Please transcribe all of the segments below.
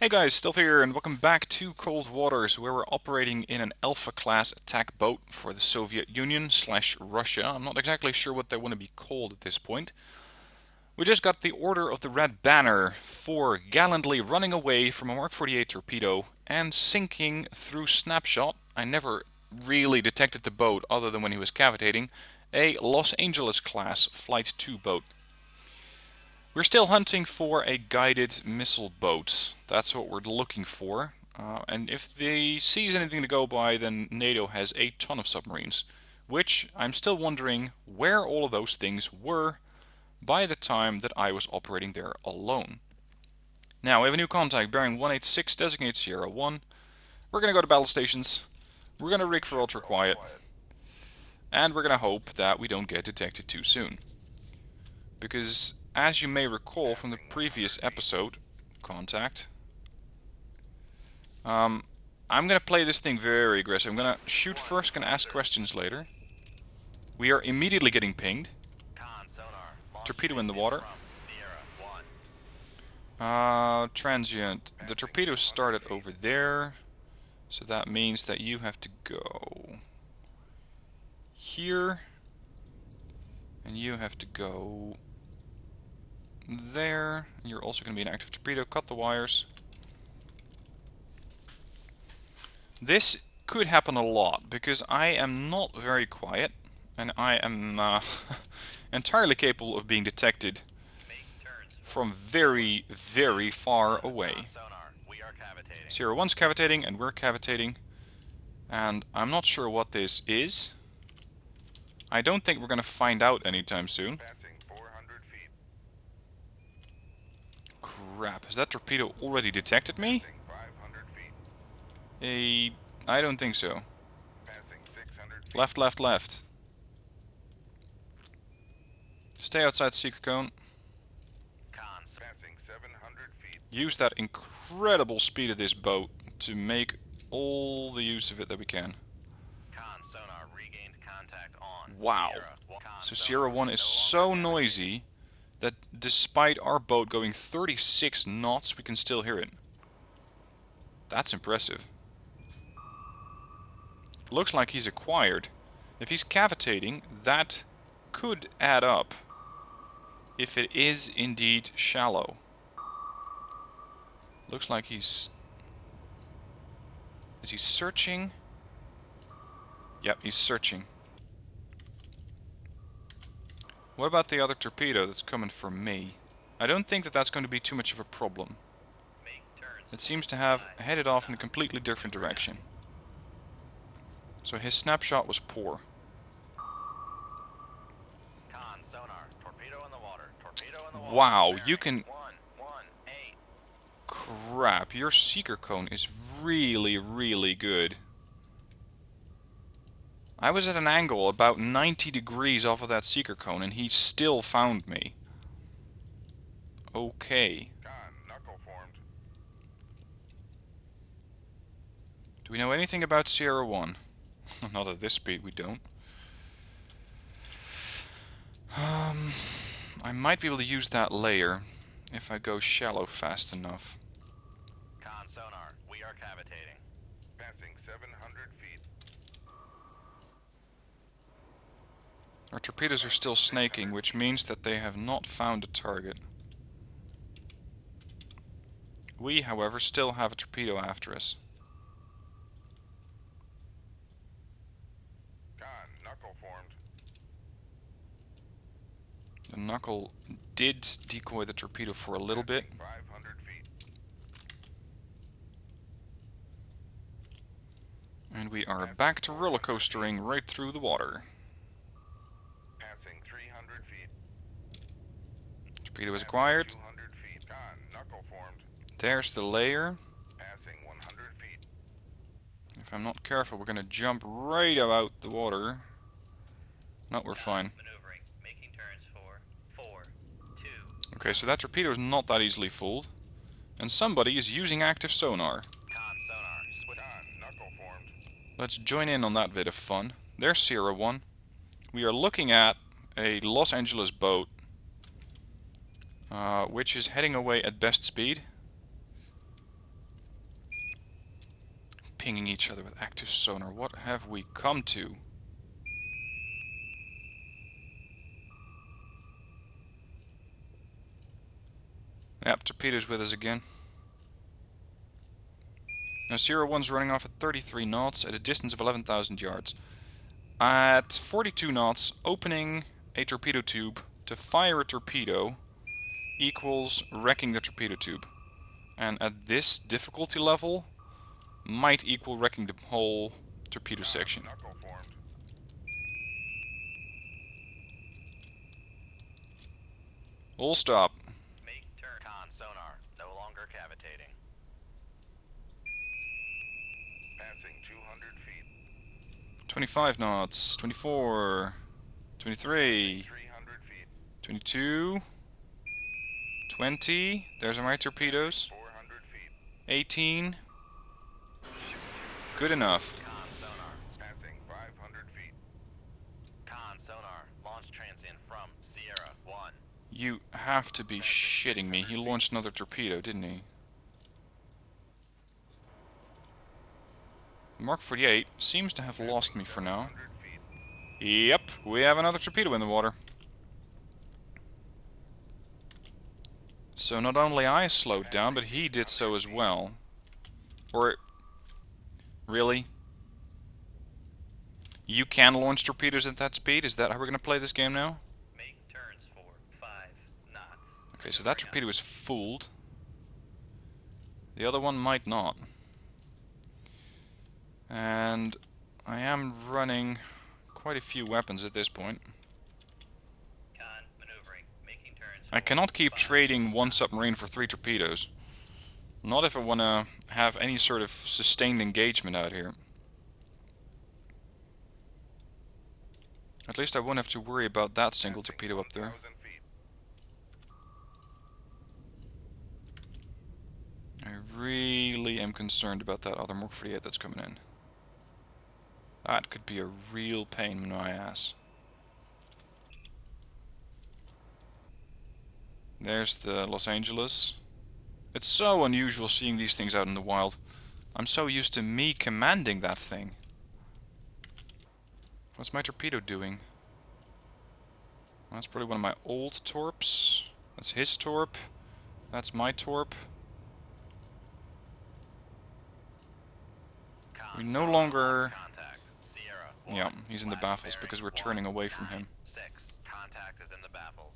Hey guys, Stealth here, and welcome back to Cold Waters, where we're operating in an Alpha-class attack boat for the Soviet Union / Russia. I'm not exactly sure what they want to be called at this point. We just got the Order of the Red Banner for gallantly running away from a Mark 48 torpedo and sinking through snapshot. I never really detected the boat other than when he was cavitating. A Los Angeles-class Flight 2 boat. We're still hunting for a guided missile boat. That's what we're looking for. And if they sees anything to go by, then NATO has a ton of submarines. Which I'm still wondering where all of those things were by the time that I was operating there alone. Now, we have a new contact, bearing 186, designate Sierra 1. We're going to go to battle stations. We're going to rig for ultra quiet. And we're going to hope that we don't get detected too soon. Because, as you may recall from the previous episode, Contact, I'm going to play this thing very aggressive. I'm going to shoot first, going to ask questions later. We are immediately getting pinged. Torpedo in the water. Transient. The torpedo started over there, so that means that you have to go here, and you have to go there. You're also going to be an active torpedo. Cut the wires. This could happen a lot because I am not very quiet and I am entirely capable of being detected from very, very far away. Sierra 1's cavitating and we're cavitating, and I'm not sure what this is. I don't think we're going to find out anytime soon. Crap, has that torpedo already detected me? I don't think so. Left, left, left. Stay outside secret cone. Use that incredible speed of this boat to make all the use of it that we can. Wow. So Sierra 1 is so noisy that despite our boat going 36 knots, we can still hear it. That's impressive. Looks like he's acquired. If he's cavitating, that could add up. If it is indeed shallow. Looks like he's... Is he searching? Yep, he's searching. What about the other torpedo that's coming for me? I don't think that that's going to be too much of a problem. It seems to have headed off in a completely different direction. So his snapshot was poor. Wow, you can... Crap, your seeker cone is really, really good. I was at an angle about 90 degrees off of that seeker cone and he still found me. Okay. Do we know anything about Sierra 1? Not at this speed, we don't. I might be able to use that layer if I go shallow fast enough. Sonar, we are cavitating. Passing 700 feet. Our torpedoes are still snaking, which means that they have not found a target. We, however, still have a torpedo after us. Knuckle formed. The knuckle did decoy the torpedo for a little bit. 500 feet. And we are back to roller coastering right through the water. Passing 300 feet. Torpedo is acquired. 200 feet. Knuckle formed. There's the layer. Passing 100 feet. If I'm not careful, we're going to jump right out the water. No, we're fine. Maneuvering. Making turns for 4, 2. Okay, so that torpedo is not that easily fooled. And somebody is using active sonar. Knuckle formed. Let's join in on that bit of fun. There's Sierra 1. We are looking at a Los Angeles boat, which is heading away at best speed. pinging each other with active sonar. What have we come to? Yep, Torpedo's with us again. Now 01's running off at 33 knots at a distance of 11,000 yards. At 42 knots, opening a torpedo tube to fire a torpedo equals wrecking the torpedo tube. And at this difficulty level, might equal wrecking the whole torpedo section. All stop. Make turn. Con sonar. No longer cavitating. Passing 200 feet. 25 knots, 24, 23, 300 feet. 22, 20, there's my torpedoes, 400 feet. 18, good enough. Con sonar. Passing 500 feet. Con sonar. Launch transient from Sierra 1. You have to be shitting me, he launched another torpedo, didn't he? Mark 48 seems to have lost me for now. 100 feet. Yep, we have another torpedo in the water. So not only I slowed down, but he did so as well. Or... really? You can launch torpedoes at that speed? Is that how we're going to play this game now? Make turns for 5 knots. Okay, so that torpedo is fooled. The other one might not. And I am running quite a few weapons at this point. Con maneuvering. Making turns. I cannot keep trading one submarine for 3 torpedoes. Not if I want to have any sort of sustained engagement out here. At least I won't have to worry about that single torpedo up there. 1,000 feet. I really am concerned about that other Mark 48 that's coming in. That could be a real pain in my ass. There's the Los Angeles. It's so unusual seeing these things out in the wild. I'm so used to me commanding that thing. What's my torpedo doing? Well, that's probably one of my old torps. That's his torp. That's my torp. We no longer... Contact. Sierra 1. Yeah, he's in the Flat baffles bearing because we're turning away from 9, him. 6. Contact is in the baffles.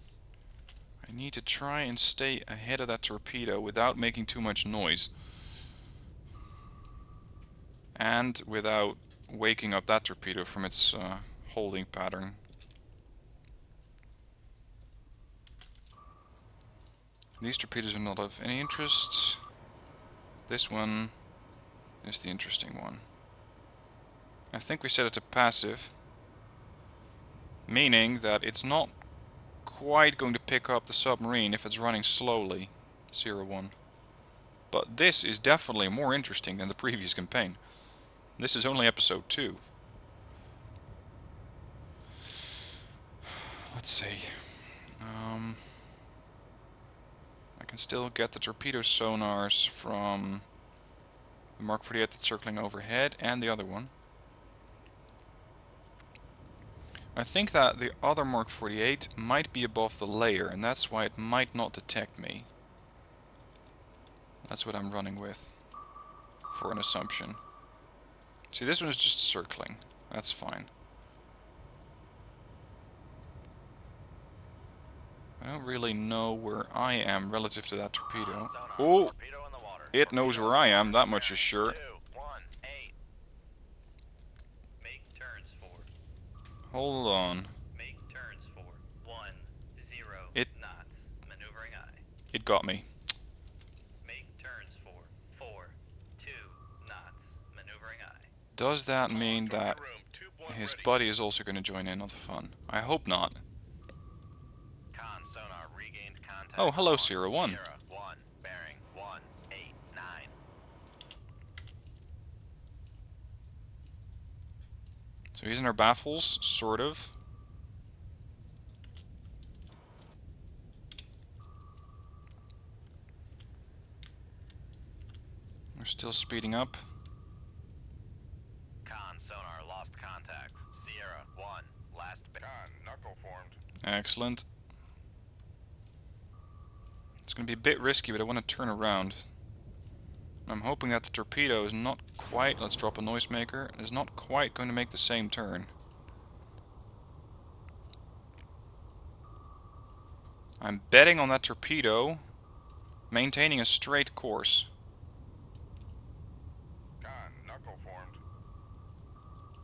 I need to try and stay ahead of that torpedo without making too much noise. And without waking up that torpedo from its holding pattern. These torpedoes are not of any interest. This one is the interesting one. I think we set it to passive, meaning that it's not quite going to pick up the submarine if it's running slowly, 01. But this is definitely more interesting than the previous campaign. This is only episode 2. Let's see. I can still get the torpedo sonars from the Mark 48 that's circling overhead and the other one. I think that the other Mark 48 might be above the layer, and that's why it might not detect me. That's what I'm running with, for an assumption. See, this one is just circling. That's fine. I don't really know where I am relative to that torpedo. Oh! Torpedo in the water. It knows where I am, that much is sure. 2, 1, 8. Make turns for. Hold on. Make turns for 1, 0 It- knots. Maneuvering eye. It got me. Make turns for 4, 2 knots. Maneuvering eye. Does that mean that his buddy is also going to join in on the fun? I hope not. Con sonar regained contact. Oh, hello, on Sierra 1. Sierra 1, bearing 1, 8, 9. So he's in our baffles, sort of. We're still speeding up. Excellent. It's going to be a bit risky, but I want to turn around. I'm hoping that the torpedo is not quite, let's drop a noisemaker, is not quite going to make the same turn. I'm betting on that torpedo maintaining a straight course. Con, knuckle formed.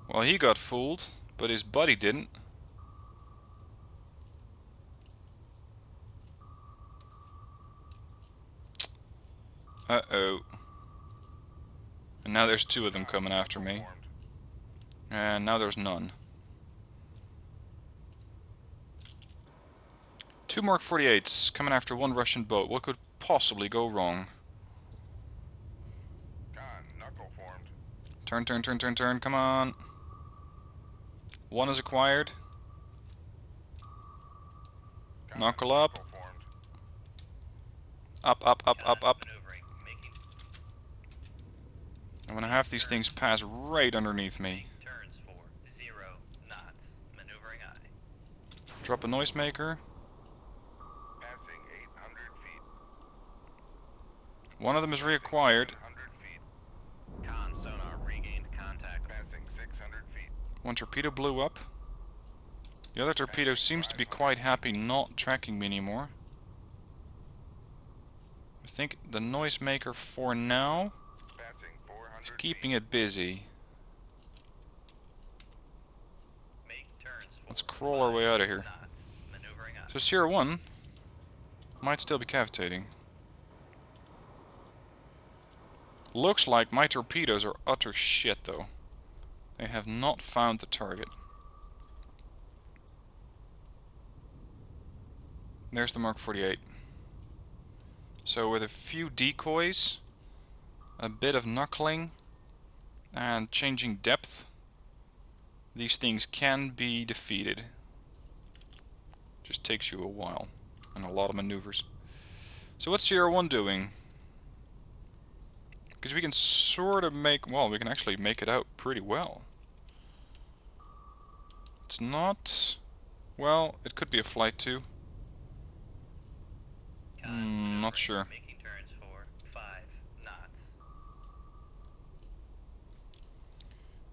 Well, he got fooled, but his buddy didn't. Uh-oh. And now there's two of them coming after me. Formed. And now there's none. Two Mark 48s coming after one Russian boat. What could possibly go wrong? Con, knuckle formed. Turn, turn, turn, turn, turn. Come on. One is acquired. Con, Knuckle up. knuckle formed. Up, up, up, up, up. Maneuvering. Making I'm gonna have these things pass right underneath me. turns for 0 knots. Maneuvering aye. Drop a noisemaker. Passing 800 feet. One of them is reacquired. 100 feet. Con sonar regained contact. Passing 600 feet. One torpedo blew up. The other torpedo seems to be quite happy not tracking me anymore. I think the noisemaker for now Passing 400 is keeping it busy. Make turns for Let's crawl our way out of here. knots. Maneuvering aye. So Sierra 1 might still be cavitating. Looks like my torpedoes are utter shit though. They have not found the target. There's the Mark 48. So with a few decoys, a bit of knuckling, and changing depth, these things can be defeated. Just takes you a while and a lot of maneuvers. So what's Sierra 1 doing? Because we can sort of make, well, we can actually make it out pretty well. It's not, well, it could be a flight too. Not sure. Making turns for 5 knots.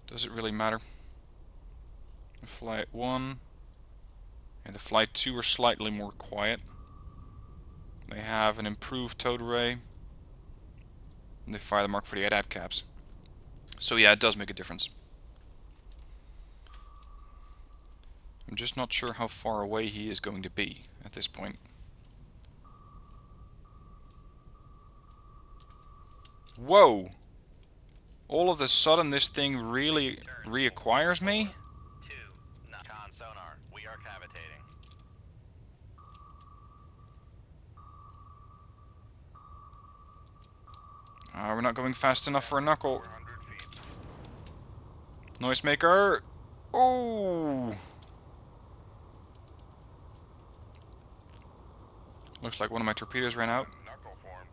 Does it really matter? The flight 1 and the flight 2 are slightly more quiet. They have an improved towed array. And they fire the Mark 48 at caps. So yeah, it does make a difference. I'm just not sure how far away he is going to be at this point. Whoa! All of a sudden this thing really reacquires me? 2 knots. Con sonar. We are cavitating. We're not going fast enough for a knuckle. 400 feet. Noisemaker! Oh! Looks like one of my torpedoes ran out. Knuckle formed.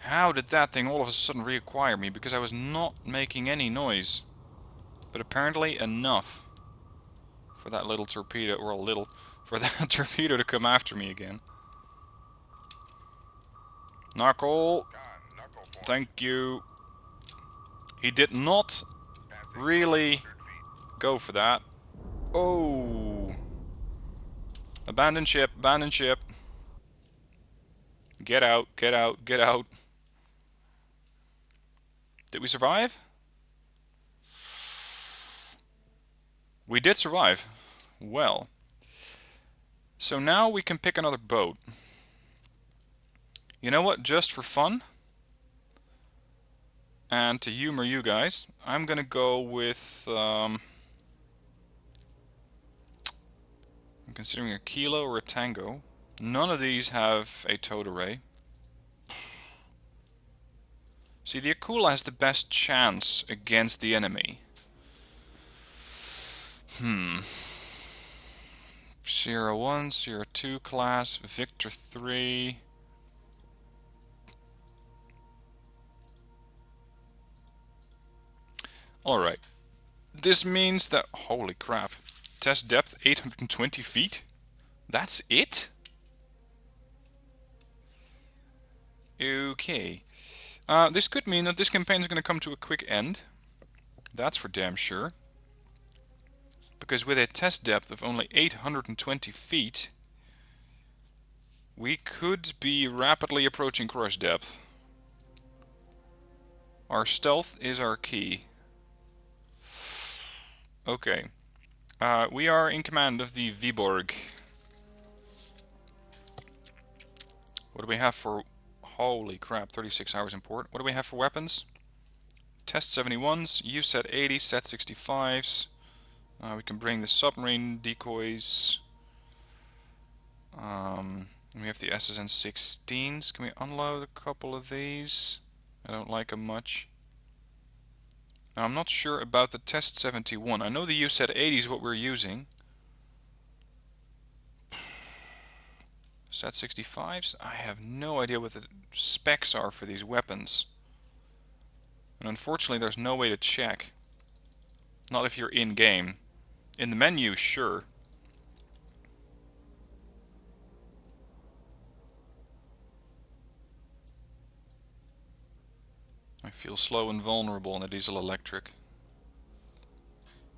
How did that thing all of a sudden reacquire me? Because I was not making any noise. But apparently enough for that little torpedo, or a little, for that torpedo to come after me again. Knuckle! Con, knuckle formed. Thank you. He did not Passing really 100 feet. go for that. Oh! Abandon ship, abandon ship. Get out, get out, get out. Did we survive? We did survive. Well. So now we can pick another boat. You know what? Just for fun, and to humor you guys, I'm gonna go with, I'm considering a Kilo or a Tango. None of these have a towed array. See, the Akula has the best chance against the enemy. Sierra 1, Sierra 2 class, Victor 3. Alright. This means that, holy crap, test depth 820 feet. That's it? Okay. This could mean that this campaign is going to come to a quick end. That's for damn sure. Because with a test depth of only 820 feet, we could be rapidly approaching crush depth. Our stealth is our key. Okay. We are in command of the Viborg. What do we have for... Holy crap, 36 hours in port. What do we have for weapons? Test 71s, USET 80, Set 65s. We can bring the submarine decoys. We have the SSN 16s. Can we unload a couple of these? I don't like them much. Now, I'm not sure about the Test 71. I know the USET 80 is what we're using. Set 65s? I have no idea what the specs are for these weapons. And unfortunately there's no way to check. Not if you're in-game. In the menu, sure. I feel slow and vulnerable in a diesel electric.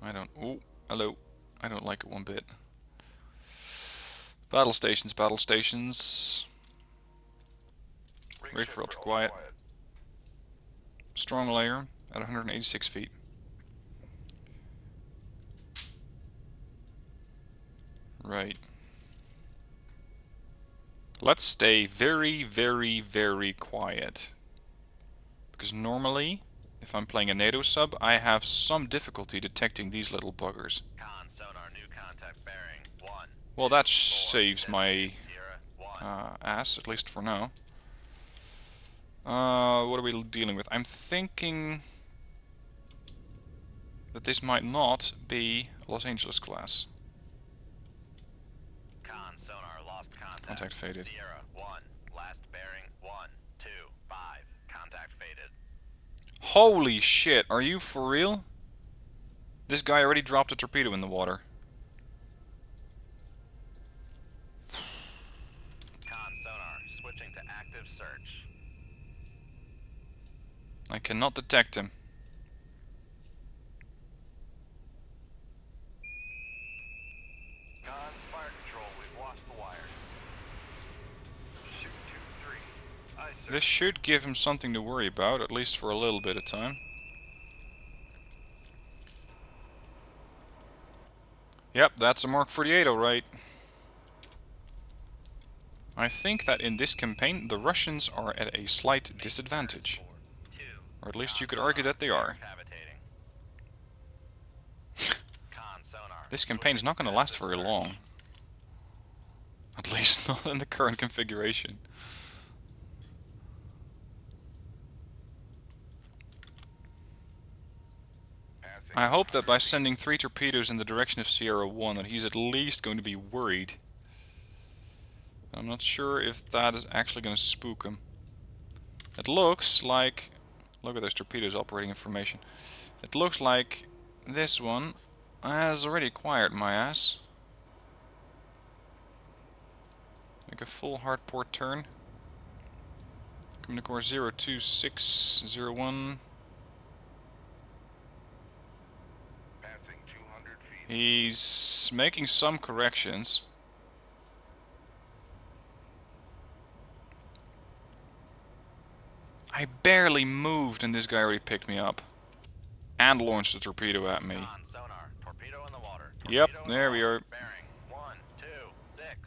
Oh, hello. I don't like it one bit. Battle stations, battle stations. Rig for ultra quiet. Strong layer at 186 feet. Right. Let's stay very, very, very quiet. Because normally, if I'm playing a NATO sub, I have some difficulty detecting these little buggers. Con sonar, new contact bearing 1. Well, that saves my ass, at least for now. What are we dealing with? I'm thinking that this might not be Los Angeles class. Con sonar, lost contact. Contact faded. Sierra 1, last bearing 1, 2, 5. Contact faded. Holy shit, are you for real? This guy already dropped a torpedo in the water. Con sonar, switching to active search. I cannot detect him. Con, fire control, we've lost the wire. Shoot 2-3. Aye, sir. This should give him something to worry about, at least for a little bit of time. Yep, that's a Mark 48, alright. I think that in this campaign, the Russians are at a slight disadvantage. Or at least you could argue that they are. This campaign's not going to last very long. At least not in the current configuration. I hope that by sending 3 torpedoes in the direction of Sierra 1 that he's at least going to be worried. I'm not sure if that is actually going to spook him. It looks like... Look at those torpedoes operating information. It looks like this one has already acquired my ass. Make a full hard port turn. Coming to course 02601. Passing 200 feet. He's making some corrections. I barely moved and this guy already picked me up. And launched a torpedo at me. Con sonar, torpedo in the water. Yep, Torpedo in the there we water. are. Bearing 1, 2, 6.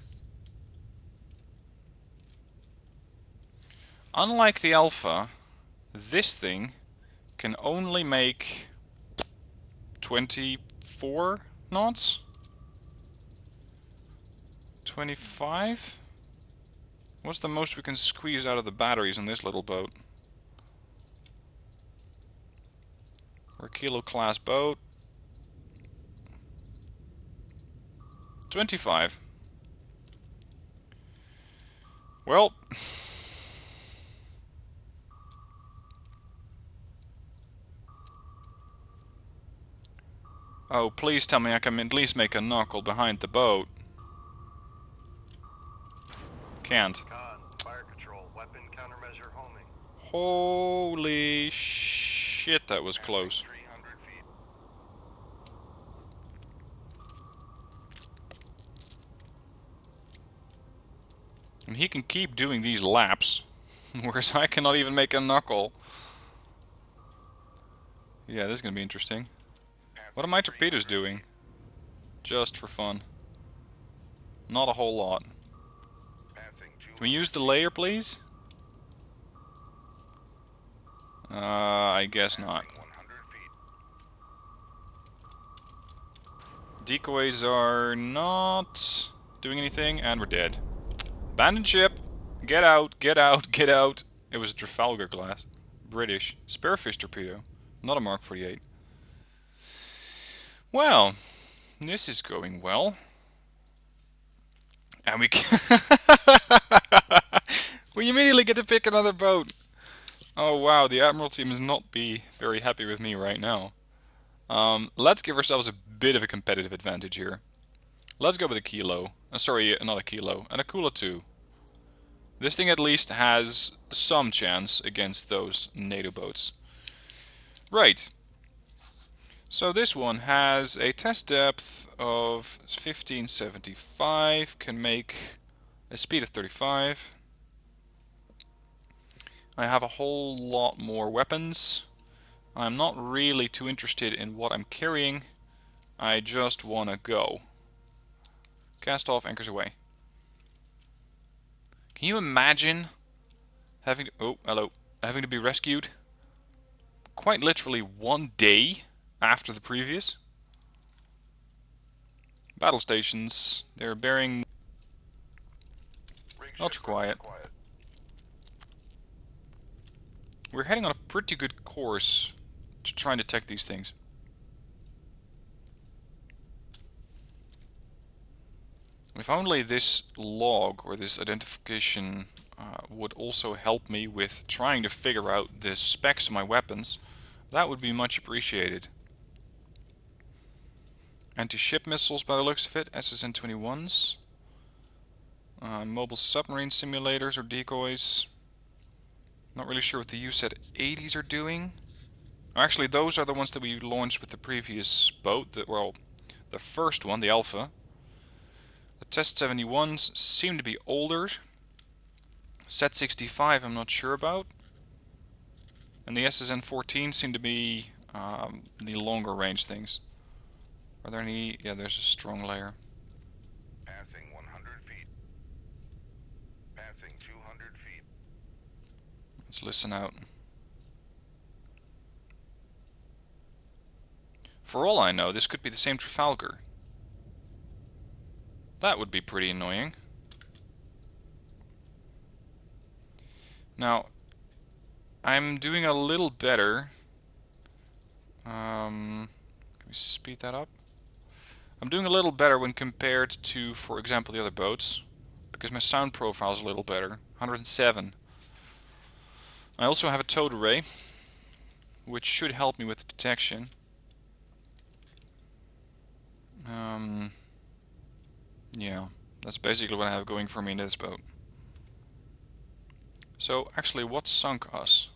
Unlike the Alpha, this thing can only make 24 knots? 25? What's the most we can squeeze out of the batteries in this little boat? We're a Kilo class boat. 25. Well, Oh, please tell me I can at least make a knuckle behind the boat. Can't. Con, fire control, weapon countermeasure homing. Holy shit, that was close. 300 feet. And he can keep doing these laps, whereas I cannot even make a knuckle. Yeah, this is gonna be interesting. What are my torpedoes doing? Just for fun. Not a whole lot. Can we use the layer, please? I guess not. Decoys are not doing anything, and we're dead. Abandon ship! Get out, get out, get out! It was a Trafalgar class. British. Spearfish torpedo. Not a Mark 48. Well, this is going well. And we we immediately get to pick another boat. Oh wow, the Admiralty must not be very happy with me right now. Let's give ourselves a bit of a competitive advantage here. Let's go with a Kilo. Sorry, not a Kilo. An Akula 2. This thing at least has some chance against those NATO boats. Right. So this one has a test depth of 1575, can make a speed of 35. I have a whole lot more weapons. I'm not really too interested in what I'm carrying. I just want to go. Cast off, anchors away. Can you imagine having to, oh, hello, having to be rescued quite literally one day after the previous? Battle stations, they're bearing ultra quiet. We're heading on a pretty good course to try and detect these things. If only this log or this identification would also help me with trying to figure out the specs of my weapons, that would be much appreciated. Anti-ship missiles by the looks of it, SSN-21s. Mobile submarine simulators or decoys. Not really sure what the USAT-80s are doing. Actually, those are the ones that we launched with the previous boat. Well, the first one, the Alpha. The Test 71s seem to be older. Set 65 I'm not sure about. And the SSN-14 seem to be the longer range things. Are there any? Yeah, there's a strong layer. Passing 100 feet. Passing 200 feet. Let's listen out. For all I know, this could be the same Trafalgar. That would be pretty annoying. Now, I'm doing a little better. Can we speed that up? I'm doing a little better when compared to, for example, the other boats, because my sound profile is a little better. 107. I also have a towed array, which should help me with detection. Yeah, that's basically what I have going for me in this boat. So, actually, what sunk us?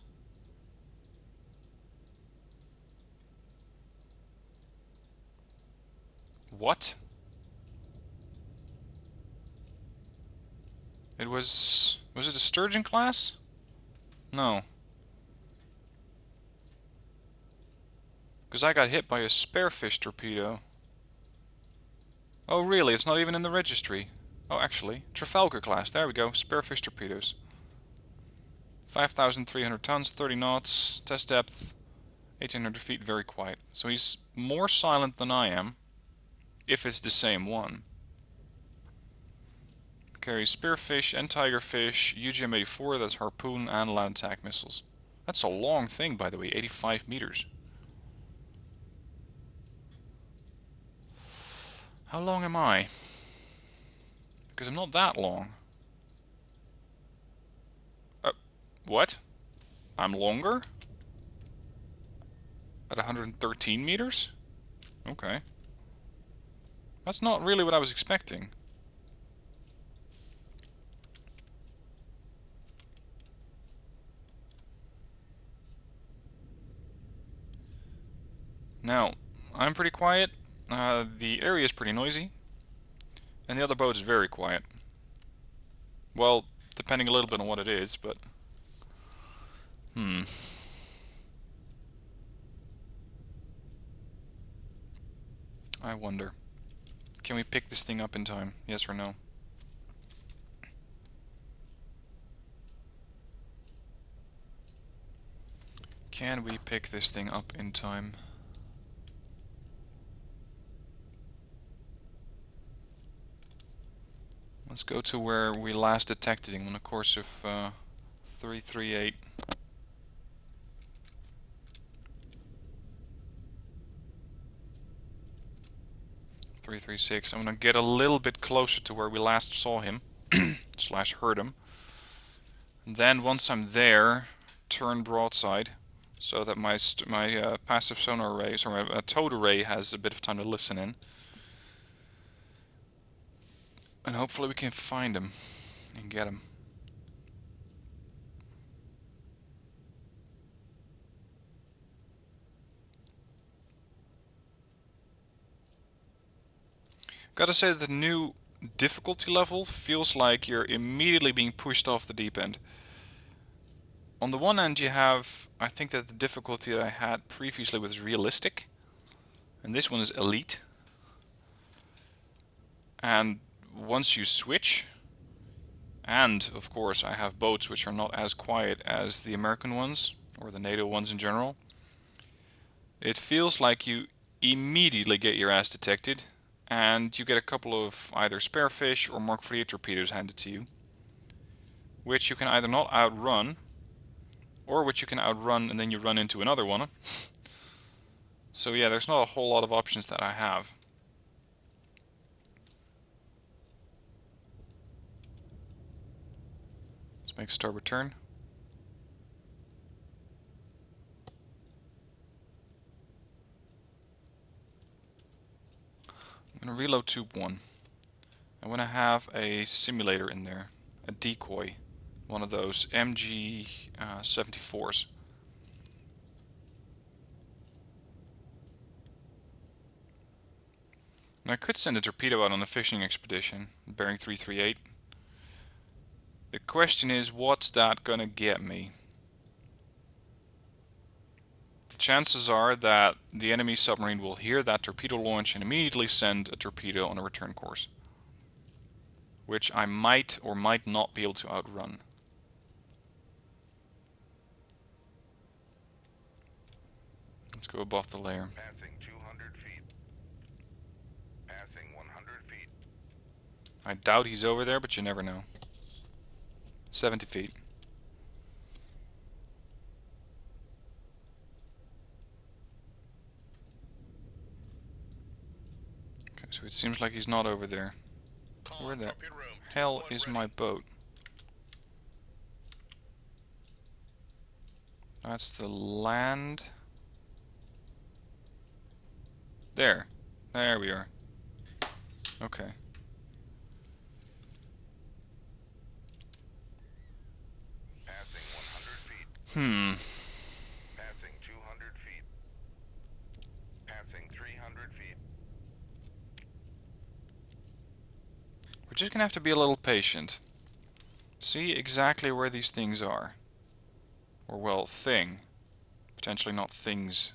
What? It was it a Sturgeon class? No. Because I got hit by a Spearfish torpedo. Oh really, it's not even in the registry. Oh actually, Trafalgar class, there we go, Spearfish torpedoes. 5,300 tons, 30 knots, test depth, 1,800 feet, very quiet. So he's more silent than I am, if it's the same one. Carries Spearfish and Tigerfish, UGM-84, that's harpoon and land attack missiles. That's a long thing, by the way, 85 meters. How long am I? Because I'm not that long. What? I'm longer? At 113 meters? Okay. That's not really what I was expecting. Now, I'm pretty quiet. The area is pretty noisy. And the other boat is very quiet. Well, depending a little bit on what it is, but... I wonder. Can we pick this thing up in time? Yes or no? Can we pick this thing up in time? Let's go to where we last detected him on the course of 338. 336. I'm gonna get a little bit closer to where we last saw him, slash heard him. And then once I'm there, turn broadside, so that my passive sonar array, sorry, my towed array has a bit of time to listen in. And hopefully we can find him and get him. Gotta say that the new difficulty level feels like you're immediately being pushed off the deep end. On the one hand you have, I think that the difficulty that I had previously was realistic, and this one is elite. And once you switch, and of course I have boats which are not as quiet as the American ones, or the NATO ones in general, it feels like you immediately get your ass detected, and you get a couple of either spare fish or Mark 48 torpedoes handed to you, which you can either not outrun, or which you can outrun and then you run into another one. So yeah, there's not a whole lot of options that I have. Let's make starboard turn. I'm going to reload tube 1. I want to have a simulator in there, a decoy, one of those MG 74s. And I could send a torpedo out on a fishing expedition, bearing 338. The question is, what's that going to get me? The chances are that the enemy submarine will hear that torpedo launch and immediately send a torpedo on a return course, which I might or might not be able to outrun. Let's go above the layer. Passing 200 feet. Passing 100 feet. I doubt he's over there, but you never know. 70 feet. Okay, so it seems like he's not over there. Where the hell is my boat? That's the land. There. There we are. Okay. Passing 100 feet. Passing 200 feet. Passing 300 feet. We're just gonna have to be a little patient. See exactly where these things are. Or, well, thing. Potentially not things.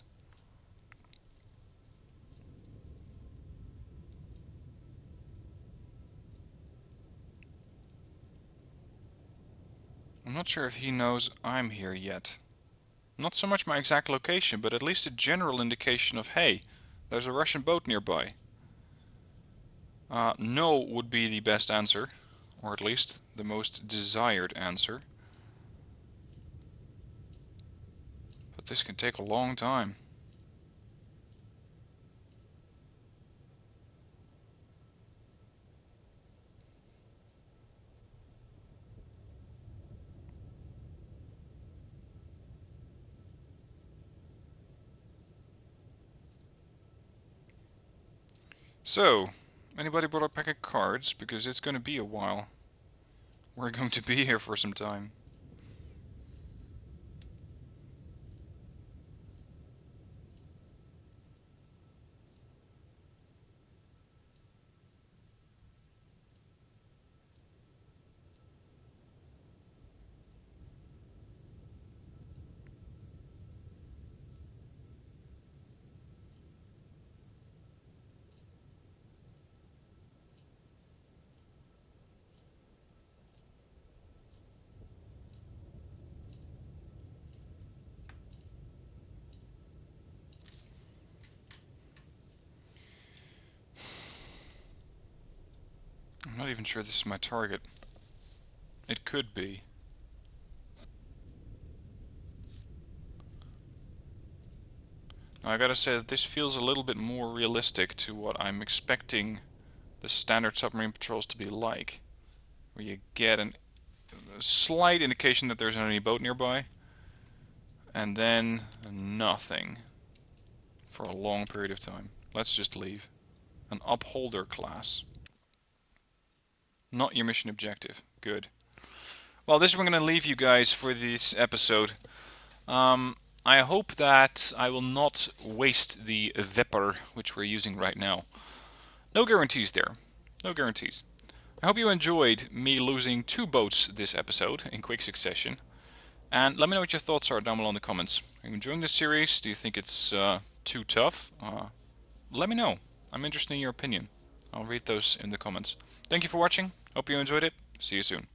I'm not sure if he knows I'm here yet. Not so much my exact location, but at least a general indication of, hey, there's a Russian boat nearby. No would be the best answer, or at least the most desired answer. But this can take a long time. So, anybody brought a pack of cards? Because it's going to be a while. We're going to be here for some time. I'm not even sure this is my target. It could be. Now, I gotta say that this feels a little bit more realistic to what I'm expecting the standard submarine patrols to be like. Where you get a slight indication that there's any boat nearby, and then nothing for a long period of time. Let's just leave. An upholder class. Not your mission objective. Good. Well, this is where I'm going to leave you guys for this episode. I hope that I will not waste the Vepr, which we're using right now. No guarantees there. No guarantees. I hope you enjoyed me losing 2 boats this episode in quick succession. And let me know what your thoughts are down below in the comments. Are you enjoying this series? Do you think it's too tough? Let me know. I'm interested in your opinion. I'll read those in the comments. Thank you for watching. Hope you enjoyed it. See you soon.